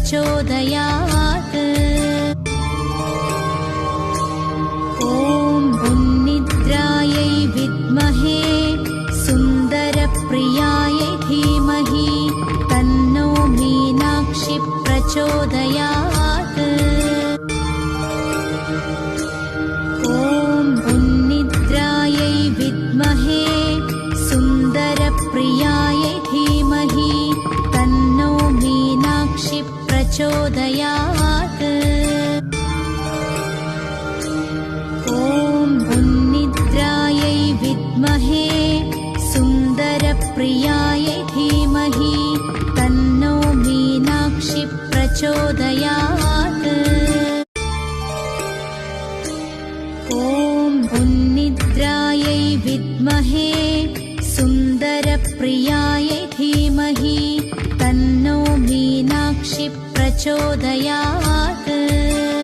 प्रचोदयात्। ॐ उन्निद्रायै विद्महे सुन्दरप्रियायै धीमहि तन्नो मीनाक्षी प्रचोदयात्। ॐ उन्निद्रायै विद्महे सुन्दरप्रियायै धीमहि तन्नो मीनाक्षी प्रचोदयात्। ॐ उन्निद्रायै विद्महे सुन्दरप्रियायै धीमहि तन्नो मीनाक्षी प्रचोदयात्। ॐ उन्निद्रायै विद्महे सुन्दरप्रियायै धीमहि तन्नो मीनाक्षी प्रचोदयात्।